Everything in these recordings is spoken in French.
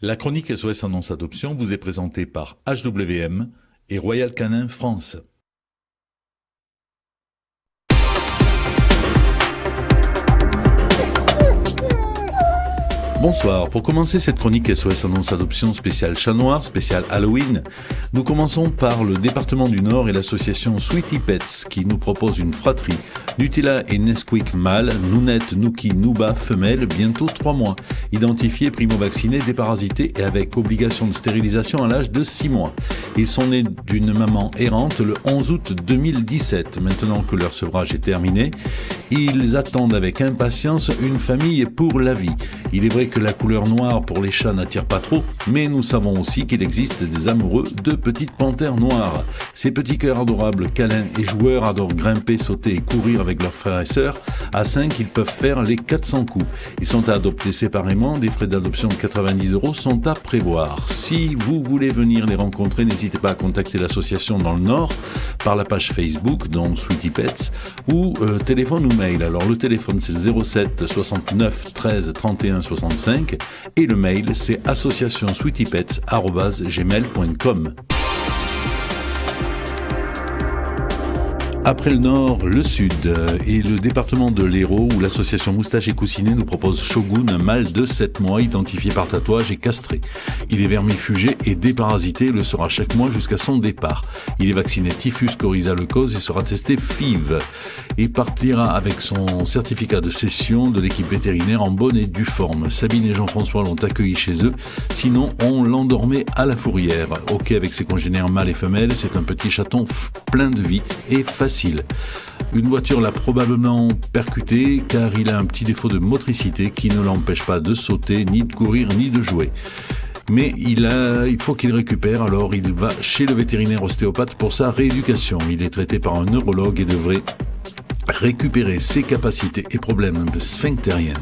La chronique SOS Annonce Adoption vous est présentée par HWM et Royal Canin France. Bonsoir, pour commencer cette chronique SOS Annonce Adoption spéciale Chat Noir, spéciale Halloween, nous commençons par le département du Nord et l'association Sweetie Pets qui nous propose une fratrie. Nutella et Nesquik mâles, Nounette, Nookie, Nouba femelles, bientôt 3 mois. Identifiés, primo-vaccinés, déparasités et avec obligation de stérilisation à l'âge de 6 mois. Ils sont nés d'une maman errante le 11 août 2017. Maintenant que leur sevrage est terminé, ils attendent avec impatience une famille pour la vie. Il est vrai que la couleur noire pour les chats n'attire pas trop, mais nous savons aussi qu'il existe des amoureux de petites panthères noires. Ces petits cœurs adorables, câlins et joueurs adorent grimper, sauter et courir avec leurs frères et sœurs. À 5, ils peuvent faire les 400 coups. Ils sont à adopter séparément, des frais d'adoption de 90 € sont à prévoir. Si vous voulez venir les rencontrer, n'hésitez pas à contacter l'association dans le Nord par la page Facebook, donc Sweetie Pets, ou téléphone ou mail. Alors le téléphone c'est le 07 69 13 31 65 et le mail c'est associationsweetiepets@gmail.com. Après le Nord, le Sud et le département de l'Hérault où l'association Moustache et Coussinet nous propose Shogun, un mâle de 7 mois identifié par tatouage et castré. Il est vermifugé et déparasité et le sera chaque mois jusqu'à son départ. Il est vacciné typhus, coryza, leucose et sera testé FIV. Et partira avec son certificat de cession de l'équipe vétérinaire en bonne et due forme. Sabine et Jean-François l'ont accueilli chez eux, sinon on l'endormait à la fourrière. Ok avec ses congénères mâles et femelles, c'est un petit chaton plein de vie et facile. Une voiture l'a probablement percuté car il a un petit défaut de motricité qui ne l'empêche pas de sauter, ni de courir, ni de jouer. Mais il faut qu'il récupère, alors il va chez le vétérinaire ostéopathe pour sa rééducation. Il est traité par un neurologue et devrait récupérer ses capacités et problèmes sphinctériens.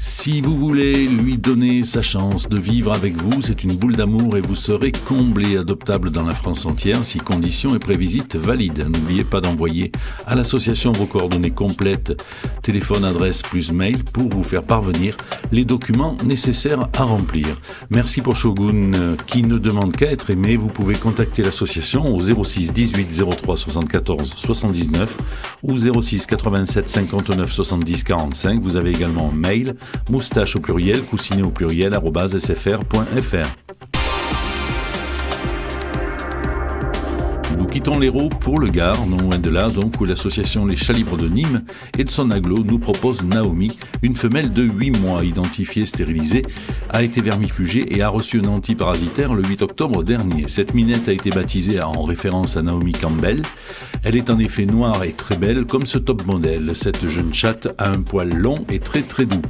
Si vous voulez lui donner sa chance de vivre avec vous, c'est une boule d'amour et vous serez comblé, adoptable dans la France entière si conditions et prévisite valides. N'oubliez pas d'envoyer à l'association vos coordonnées complètes, téléphone, adresse plus mail pour vous faire parvenir les documents nécessaires à remplir. Merci pour Shogun qui ne demande qu'à être aimé. Vous pouvez contacter l'association au 06 18 03 74 79 ou 06 87 59 70 45. Vous avez également un mail moustache au pluriel, coussinet au pluriel, @sfr.fr. Nous quittons l'Hérault pour le Gard, non loin de là, donc, où l'association Les Chats Libres de Nîmes et de son agglo nous propose Naomi, une femelle de 8 mois, identifiée, stérilisée, a été vermifugée et a reçu un antiparasitaire le 8 octobre dernier. Cette minette a été baptisée en référence à Naomi Campbell. Elle est en effet noire et très belle, comme ce top modèle. Cette jeune chatte a un poil long et très très doux.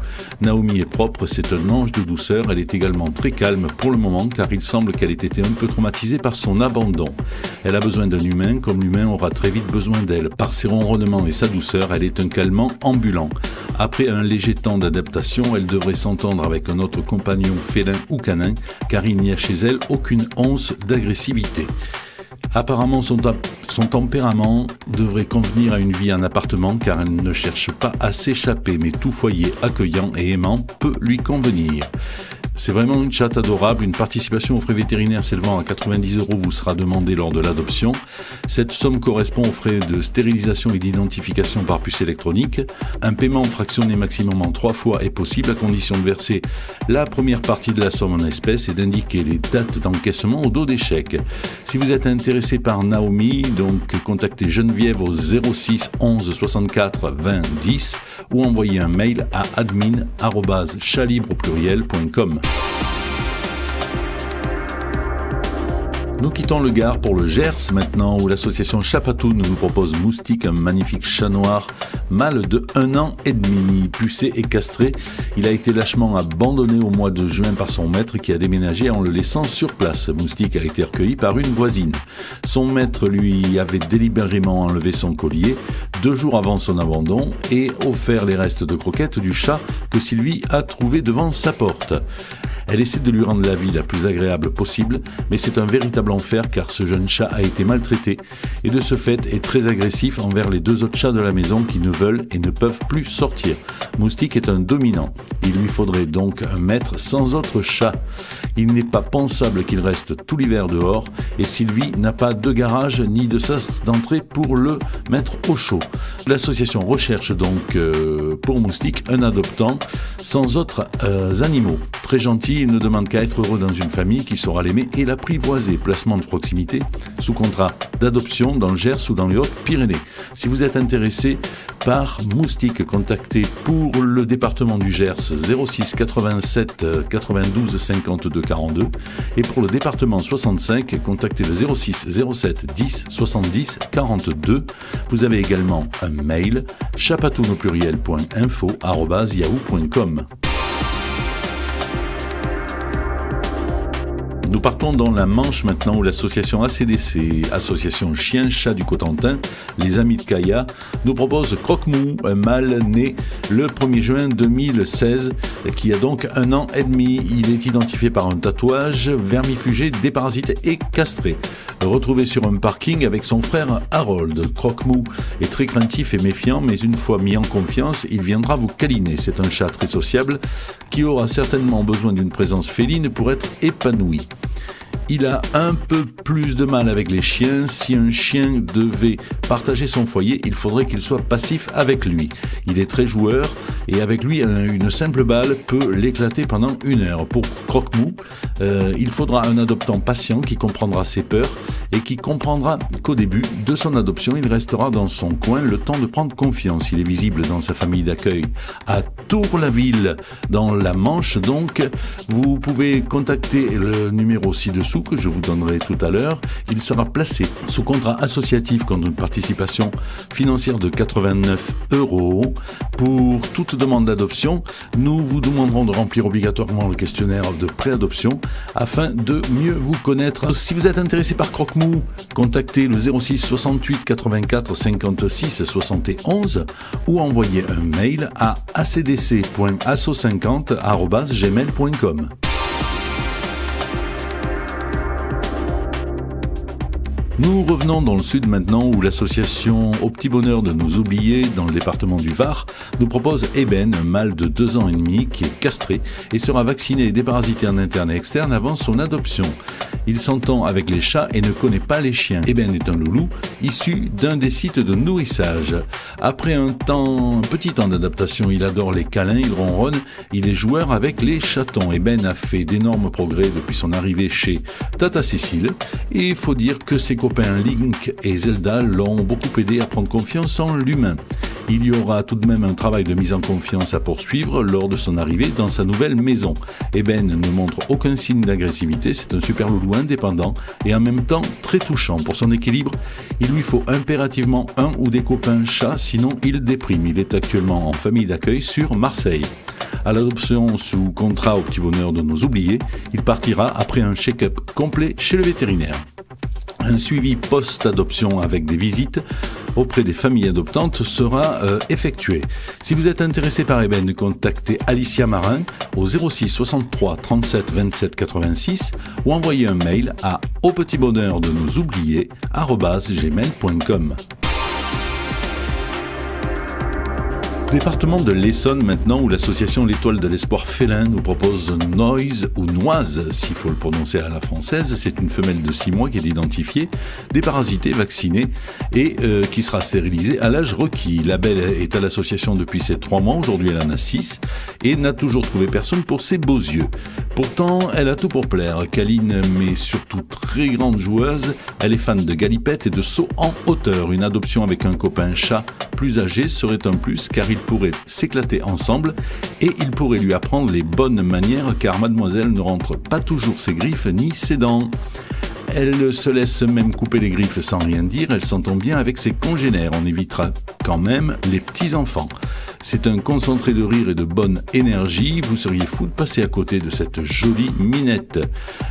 Naomi est propre, c'est un ange de douceur. Elle est également très calme pour le moment, car il semble qu'elle ait été un peu traumatisée par son abandon. Elle a besoin d'un humain, comme l'humain aura très vite besoin d'elle. Par ses ronronnements et sa douceur, elle est un calmant ambulant. Après un léger temps d'adaptation, elle devrait s'entendre avec un autre compagnon félin ou canin, car il n'y a chez elle aucune once d'agressivité. Apparemment, son tempérament devrait convenir à une vie en appartement car elle ne cherche pas à s'échapper, mais tout foyer accueillant et aimant peut lui convenir. C'est vraiment une chatte adorable. Une participation aux frais vétérinaires s'élevant à 90 € vous sera demandée lors de l'adoption. Cette somme correspond aux frais de stérilisation et d'identification par puce électronique. Un paiement fractionné maximum en 3 fois est possible à condition de verser la première partie de la somme en espèces et d'indiquer les dates d'encaissement au dos des chèques. Si vous êtes intéressé par Naomi, donc contactez Geneviève au 06 11 64 20 10 ou envoyez un mail à admin@chatlibreaupluriel.com. Nous quittons le Gard pour le Gers maintenant, où l'association Chapatoun nous propose Moustique, un magnifique chat noir, mâle de 1 an et demi, pucé et castré. Il a été lâchement abandonné au mois de juin par son maître qui a déménagé en le laissant sur place. Moustique a été recueilli par une voisine. Son maître lui avait délibérément enlevé son collier 2 jours avant son abandon et offert les restes de croquettes du chat que Sylvie a trouvé devant sa porte. Elle essaie de lui rendre la vie la plus agréable possible, mais c'est un véritable enfer car ce jeune chat a été maltraité et de ce fait est très agressif envers les 2 autres chats de la maison qui ne veulent et ne peuvent plus sortir. Moustique est un dominant. Il lui faudrait donc un maître sans autre chat. Il n'est pas pensable qu'il reste tout l'hiver dehors et Sylvie n'a pas de garage ni de sas d'entrée pour le mettre au chaud. L'association recherche donc pour Moustique un adoptant sans autres animaux. Très gentil, il ne demande qu'à être heureux dans une famille qui saura l'aimer et l'apprivoiser. Placement de proximité sous contrat d'adoption dans le Gers ou dans les Hautes-Pyrénées. Si vous êtes intéressé par Moustique, contactez pour le département du Gers 06 87 92 52 42 et pour le département 65, contactez le 06 07 10 70 42. Vous avez également un mail chapatoun@yahoo.com. Nous partons dans la Manche maintenant où l'association ACDC, Association Chien-Chat du Cotentin, les Amis de Kaya, nous propose Croque-Mou, un mâle né le 1er juin 2016 qui a donc 1 an et demi. Il est identifié par un tatouage, vermifugé, déparasité et castré. Retrouvé sur un parking avec son frère Harold. Croque-Mou est très craintif et méfiant, mais une fois mis en confiance, il viendra vous câliner. C'est un chat très sociable qui aura certainement besoin d'une présence féline pour être épanoui. Il a un peu plus de mal avec les chiens. Si un chien devait partager son foyer, il faudrait qu'il soit passif avec lui. Il est très joueur et avec lui, une simple balle peut l'éclater pendant 1 heure. Pour Croque-Mou, il faudra un adoptant patient qui comprendra ses peurs et qui comprendra qu'au début de son adoption, il restera dans son coin le temps de prendre confiance. Il est visible dans sa famille d'accueil à Tour-la-Ville, dans la Manche. Donc, vous pouvez contacter le numéro ci-dessous que je vous donnerai tout à l'heure. Il sera placé sous contrat associatif contre une participation financière de 89 €. Pour toute demande d'adoption, nous vous demanderons de remplir obligatoirement le questionnaire de préadoption afin de mieux vous connaître. Si vous êtes intéressé par Croque-Mou, contactez le 06 68 84 56 71 ou envoyez un mail à acdc.asso50@gmail.com. Nous revenons dans le sud maintenant où l'association Au Petit Bonheur de nous oublier dans le département du Var nous propose Eben, un mâle de 2 ans et demi qui est castré et sera vacciné et déparasité en interne et externe avant son adoption. Il s'entend avec les chats et ne connaît pas les chiens. Eben est un loulou issu d'un des sites de nourrissage. Après un petit temps d'adaptation, il adore les câlins, il ronronne, il est joueur avec les chatons. Eben a fait d'énormes progrès depuis son arrivée chez Tata Cécile et il faut dire que ses copains Link et Zelda l'ont beaucoup aidé à prendre confiance en l'humain. Il y aura tout de même un travail de mise en confiance à poursuivre lors de son arrivée dans sa nouvelle maison. Eben ne montre aucun signe d'agressivité, c'est un super loulou indépendant et en même temps très touchant. Pour son équilibre, il lui faut impérativement un ou des copains chats, sinon il déprime. Il est actuellement en famille d'accueil sur Marseille. À l'adoption sous contrat Au Petit Bonheur de nos oubliés, il partira après un check-up complet chez le vétérinaire. Un suivi post-adoption avec des visites auprès des familles adoptantes sera effectué. Si vous êtes intéressé par Eben, contactez Alicia Marin au 06 63 37 27 86 ou envoyez un mail à aupetitbonheur-de-nous-oublier@gmail.com. Département de l'Essonne maintenant où l'association L'Étoile de l'Espoir Félin nous propose Noise ou Noise, s'il faut le prononcer à la française. C'est une femelle de 6 mois qui est identifiée, déparasitée, vaccinée et qui sera stérilisée à l'âge requis. La belle est à l'association depuis ses 3 mois, aujourd'hui elle en a 6 et n'a toujours trouvé personne pour ses beaux yeux. Pourtant, elle a tout pour plaire. Câline mais surtout très grande joueuse, elle est fan de galipettes et de sauts en hauteur. Une adoption avec un copain chat plus âgé serait un plus car ils pourraient s'éclater ensemble et il pourrait lui apprendre les bonnes manières car mademoiselle ne rentre pas toujours ses griffes ni ses dents. Elle se laisse même couper les griffes sans rien dire, elle s'entend bien avec ses congénères, on évitera quand même les petits-enfants. C'est un concentré de rire et de bonne énergie, vous seriez fou de passer à côté de cette jolie minette.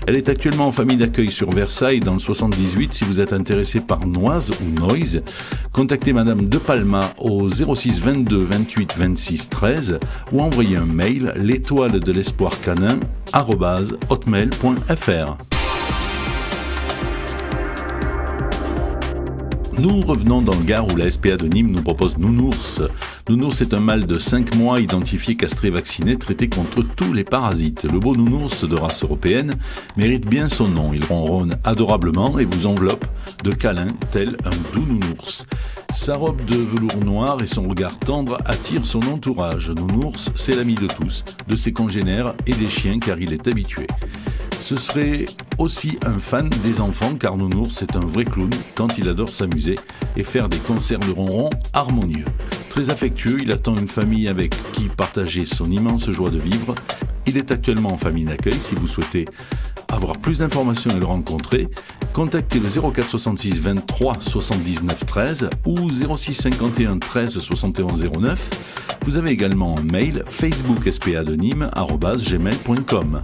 Elle est actuellement en famille d'accueil sur Versailles dans le 78. Si vous êtes intéressé par Noise ou Noise, contactez Madame De Palma au 06 22 28 26 13 ou envoyez un mail l'étoile de l'espoir canin @hotmail.fr. Nous revenons dans le Gard où la SPA de Nîmes nous propose Nounours. Nounours est un mâle de 5 mois identifié, castré, vacciné, traité contre tous les parasites. Le beau Nounours de race européenne mérite bien son nom. Il ronronne adorablement et vous enveloppe de câlins tel un doux Nounours. Sa robe de velours noir et son regard tendre attirent son entourage. Nounours, c'est l'ami de tous, de ses congénères et des chiens car il est habitué. Ce serait aussi un fan des enfants car Nounours est un vrai clown tant il adore s'amuser et faire des concerts de ronron harmonieux. Très affectueux, il attend une famille avec qui partager son immense joie de vivre. Il est actuellement en famille d'accueil. Si vous souhaitez avoir plus d'informations et le rencontrer, contactez le 04 66 23 79 13 ou 06 51 13 71 09. Vous avez également un mail Facebook SPA de Nîmes @gmail.com.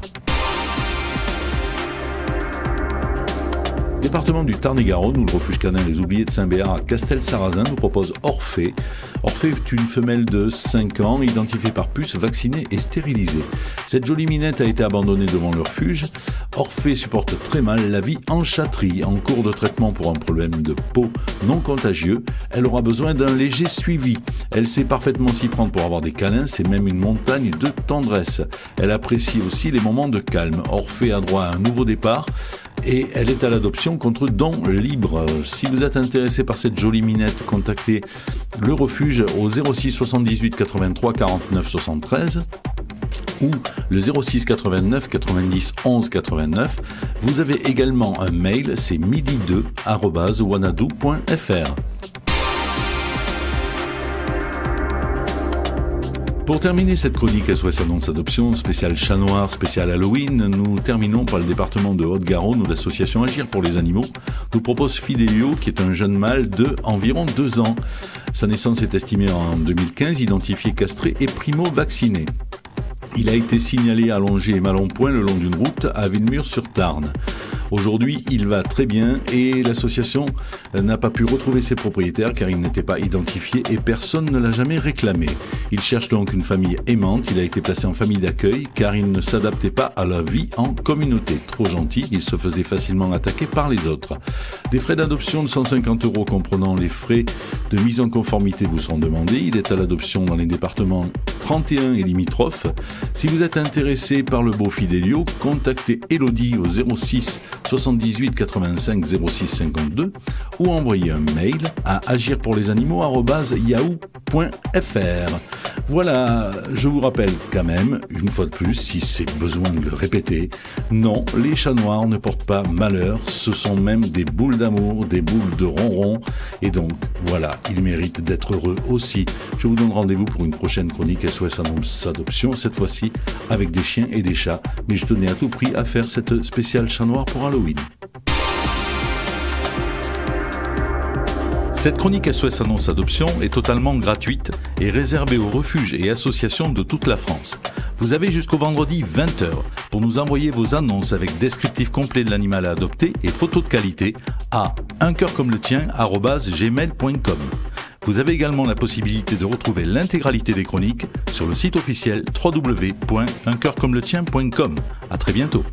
Département du Tarn-et-Garonne, où le refuge canin Les Oubliés de Saint-Béat à Castel-Sarrazin nous propose Orphée. Orphée est une femelle de 5 ans, identifiée par puce, vaccinée et stérilisée. Cette jolie minette a été abandonnée devant le refuge. Orphée supporte très mal la vie en chatterie. En cours de traitement pour un problème de peau non contagieux, elle aura besoin d'un léger suivi. Elle sait parfaitement s'y prendre pour avoir des câlins, c'est même une montagne de tendresse. Elle apprécie aussi les moments de calme. Orphée a droit à un nouveau départ et elle est à l'adoption contre don libre. Si vous êtes intéressé par cette jolie minette, contactez le refuge au 06 78 83 49 73 ou le 06 89 90 11 89. Vous avez également un mail, c'est midi2@wanadoo.fr. Pour terminer cette chronique SOS Annonce Adoption, spécial chat noir, spécial Halloween, nous terminons par le département de Haute-Garonne où l'association Agir pour les animaux nous propose Fidelio, qui est un jeune mâle de environ 2 ans. Sa naissance est estimée en 2015, identifié, castré et primo-vacciné. Il a été signalé allongé et mal en point le long d'une route à Villemur-sur-Tarn. Aujourd'hui, il va très bien et l'association n'a pas pu retrouver ses propriétaires car il n'était pas identifié et personne ne l'a jamais réclamé. Il cherche donc une famille aimante. Il a été placé en famille d'accueil car il ne s'adaptait pas à la vie en communauté. Trop gentil, il se faisait facilement attaquer par les autres. Des frais d'adoption de 150 € comprenant les frais de mise en conformité vous seront demandés. Il est à l'adoption dans les départements 31 et limitrophes. Si vous êtes intéressé par le beau Fidelio, contactez Elodie au 06 78 85 06 52 ou envoyez un mail à agirpourlesanimaux@yahoo.fr. Voilà, je vous rappelle quand même, une fois de plus, si c'est besoin de le répéter, non, les chats noirs ne portent pas malheur, ce sont même des boules d'amour, des boules de ronron, et donc voilà, ils méritent d'être heureux aussi. Je vous donne rendez-vous pour une prochaine chronique SOS Annonce Adoption, cette fois-ci avec des chiens et des chats, mais je tenais à tout prix à faire cette spéciale chat noir pour Halloween. Cette chronique SOS Annonce Adoption est totalement gratuite et réservée aux refuges et associations de toute la France. Vous avez jusqu'au vendredi 20h pour nous envoyer vos annonces avec descriptif complet de l'animal à adopter et photos de qualité à uncoeurcomeletien@gmail.com. Vous avez également la possibilité de retrouver l'intégralité des chroniques sur le site officiel www.uncoeurcomeletien.com. À très bientôt.